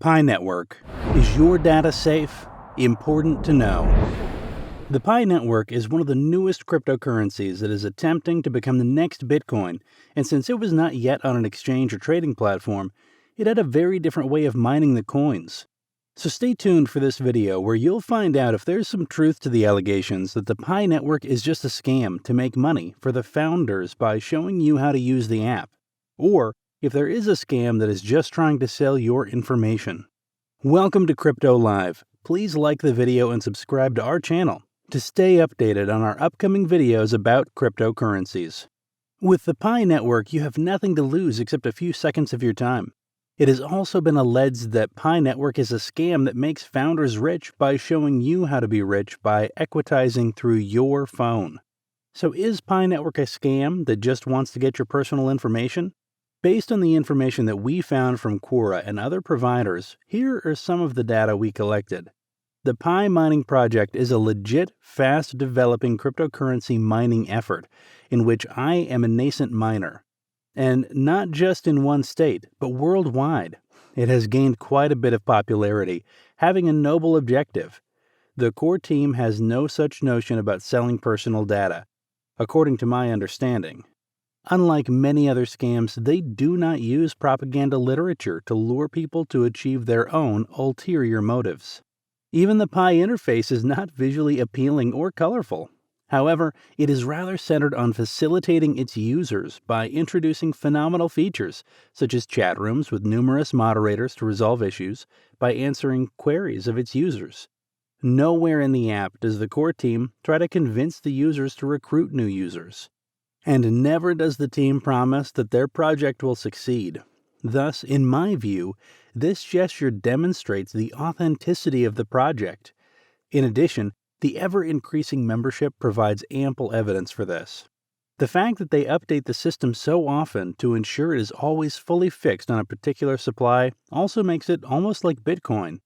Pi Network. Is your data safe? Important to know. The Pi Network is one of the newest cryptocurrencies that is attempting to become the next Bitcoin, and since it was not yet on an exchange or trading platform, it had a very different way of mining the coins. So stay tuned for this video where you'll find out if there's some truth to the allegations that the Pi Network is just a scam to make money for the founders by showing you how to use the app, or if there is a scam that is just trying to sell your information. Welcome to Crypto Live. Please like the video and subscribe to our channel to stay updated on our upcoming videos about cryptocurrencies. With the Pi Network, you have nothing to lose except a few seconds of your time. It has also been alleged that Pi Network is a scam that makes founders rich by showing you how to be rich by equitizing through your phone. So is Pi Network a scam that just wants to get your personal information? Based on the information that we found from Quora and other providers, here are some of the data we collected. The Pi mining project is a legit, fast-developing cryptocurrency mining effort in which I am a nascent miner. And not just in one state, but worldwide. It has gained quite a bit of popularity, having a noble objective. The core team has no such notion about selling personal data, according to my understanding. Unlike many other scams, they do not use propaganda literature to lure people to achieve their own ulterior motives. Even the Pi interface is not visually appealing or colorful. However, it is rather centered on facilitating its users by introducing phenomenal features, such as chat rooms with numerous moderators to resolve issues, by answering queries of its users. Nowhere in the app does the core team try to convince the users to recruit new users. And never does the team promise that their project will succeed. Thus, in my view, this gesture demonstrates the authenticity of the project. In addition, the ever-increasing membership provides ample evidence for this. The fact that they update the system so often to ensure it is always fully fixed on a particular supply also makes it almost like Bitcoin,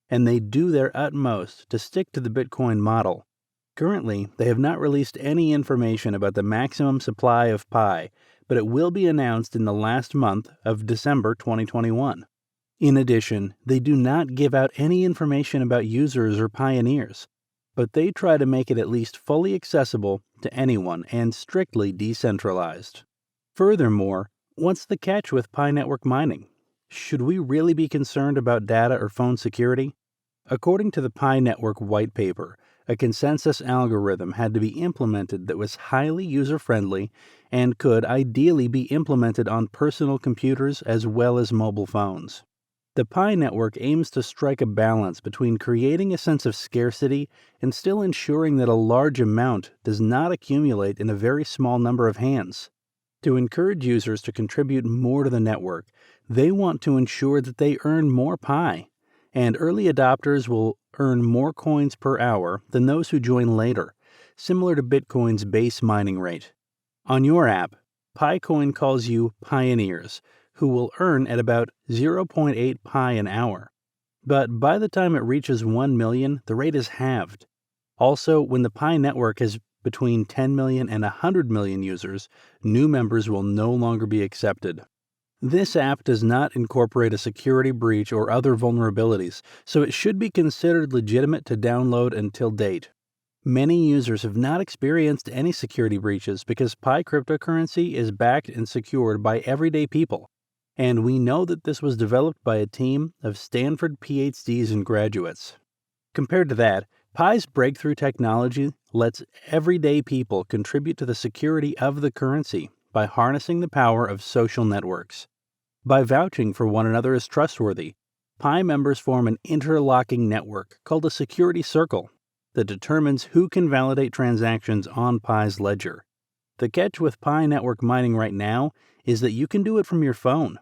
and they do their utmost to stick to the Bitcoin model. Currently, they have not released any information about the maximum supply of Pi, but it will be announced in the last month of December 2021. In addition, they do not give out any information about users or pioneers, but they try to make it at least fully accessible to anyone and strictly decentralized. Furthermore, what's the catch with Pi Network mining? Should we really be concerned about data or phone security? According to the Pi Network white paper, a consensus algorithm had to be implemented that was highly user-friendly and could ideally be implemented on personal computers as well as mobile phones. The Pi Network aims to strike a balance between creating a sense of scarcity and still ensuring that a large amount does not accumulate in a very small number of hands. To encourage users to contribute more to the network, they want to ensure that they earn more Pi, and early adopters will earn more coins per hour than those who join later, similar to Bitcoin's base mining rate. On your app, PiCoin calls you pioneers, who will earn at about 0.8 Pi an hour. But by the time it reaches 1 million, the rate is halved. Also, when the Pi Network has between 10 million and 100 million users, new members will no longer be accepted. This app does not incorporate a security breach or other vulnerabilities, so it should be considered legitimate to download until date. Many users have not experienced any security breaches because Pi cryptocurrency is backed and secured by everyday people. And we know that this was developed by a team of Stanford PhDs and graduates. Compared to that, Pi's breakthrough technology lets everyday people contribute to the security of the currency by harnessing the power of social networks. By vouching for one another as trustworthy, Pi members form an interlocking network called a security circle that determines who can validate transactions on Pi's ledger. The catch with Pi Network mining right now is that you can do it from your phone.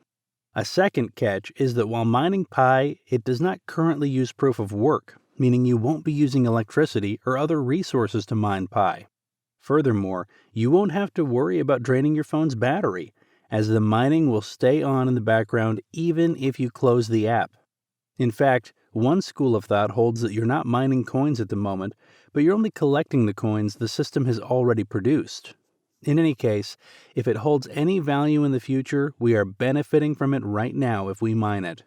A second catch is that while mining Pi, it does not currently use proof of work, meaning you won't be using electricity or other resources to mine Pi. Furthermore, you won't have to worry about draining your phone's battery, as the mining will stay on in the background even if you close the app. In fact, one school of thought holds that you're not mining coins at the moment, but you're only collecting the coins the system has already produced. In any case, if it holds any value in the future, we are benefiting from it right now if we mine it.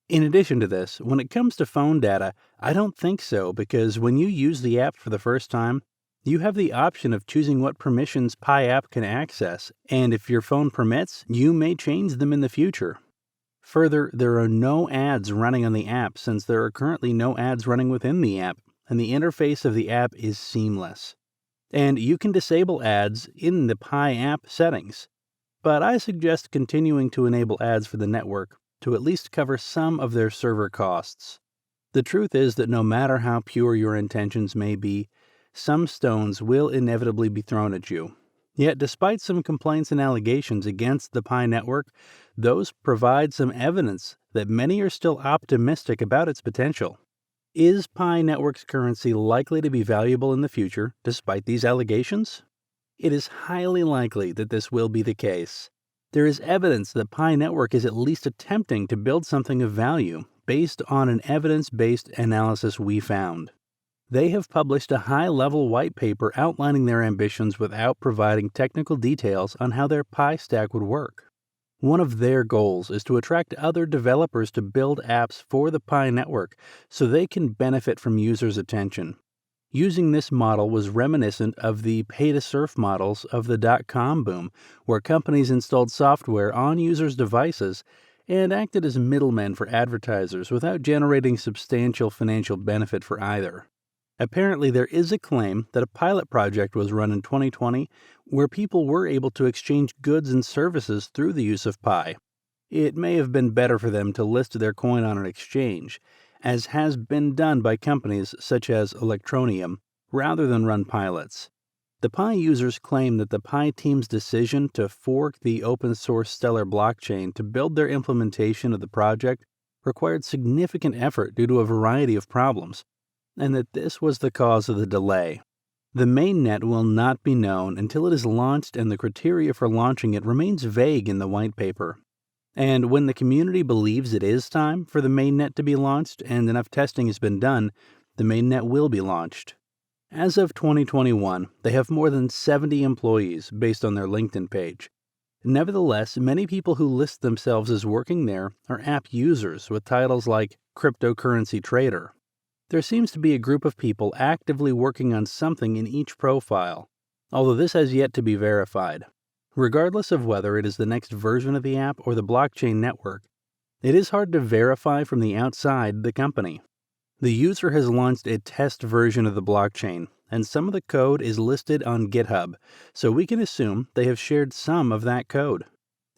In addition to this, when it comes to phone data, I don't think so, because when you use the app for the first time, you have the option of choosing what permissions Pi app can access, and if your phone permits, you may change them in the future. Further, there are no ads running on the app since there are currently no ads running within the app, and the interface of the app is seamless. And you can disable ads in the Pi app settings, but I suggest continuing to enable ads for the network to at least cover some of their server costs. The truth is that no matter how pure your intentions may be, some stones will inevitably be thrown at you. Yet, despite some complaints and allegations against the Pi network, those provide some evidence that many are still optimistic about its potential. Is Pi network's currency likely to be valuable in the future, despite these allegations? It is highly likely that this will be the case. There is evidence that Pi network is at least attempting to build something of value based on an evidence-based analysis we found. They have published a high-level white paper outlining their ambitions without providing technical details on how their Pi stack would work. One of their goals is to attract other developers to build apps for the Pi network so they can benefit from users' attention. Using this model was reminiscent of the pay-to-surf models of the dot-com boom, where companies installed software on users' devices and acted as middlemen for advertisers without generating substantial financial benefit for either. Apparently, there is a claim that a pilot project was run in 2020 where people were able to exchange goods and services through the use of Pi. It may have been better for them to list their coin on an exchange, as has been done by companies such as Electroneum, rather than run pilots. The Pi users claim that the Pi team's decision to fork the open-source Stellar blockchain to build their implementation of the project required significant effort due to a variety of problems, and that this was the cause of the delay. The mainnet will not be known until it is launched, and the criteria for launching it remains vague in the white paper. And when the community believes it is time for the mainnet to be launched and enough testing has been done, the mainnet will be launched. As of 2021, they have more than 70 employees based on their LinkedIn page. Nevertheless, many people who list themselves as working there are app users with titles like cryptocurrency trader. There seems to be a group of people actively working on something in each profile, although this has yet to be verified. Regardless of whether it is the next version of the app or the blockchain network, it is hard to verify from the outside the company. The user has launched a test version of the blockchain, and some of the code is listed on GitHub, so we can assume they have shared some of that code.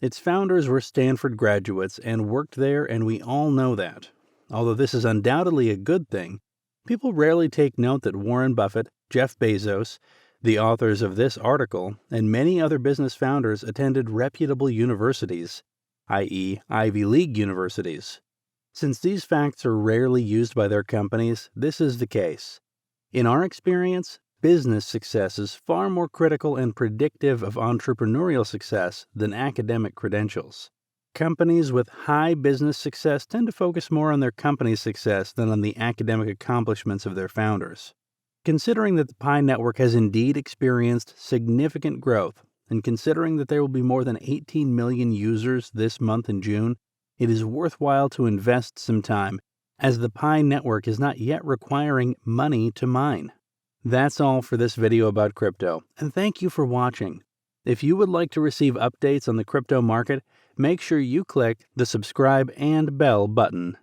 Its founders were Stanford graduates and worked there, and we all know that. Although this is undoubtedly a good thing, people rarely take note that Warren Buffett, Jeff Bezos, the authors of this article, and many other business founders attended reputable universities, i.e., Ivy League universities. Since these facts are rarely used by their companies, this is the case. In our experience, business success is far more critical and predictive of entrepreneurial success than academic credentials. Companies with high business success tend to focus more on their company's success than on the academic accomplishments of their founders. Considering that the Pi network has indeed experienced significant growth, and considering that there will be more than 18 million users this month in June, it is worthwhile to invest some time, as the Pi network is not yet requiring money to mine. That's all for this video about crypto, and thank you for watching. If you would like to receive updates on the crypto market, make sure you click the subscribe and bell button.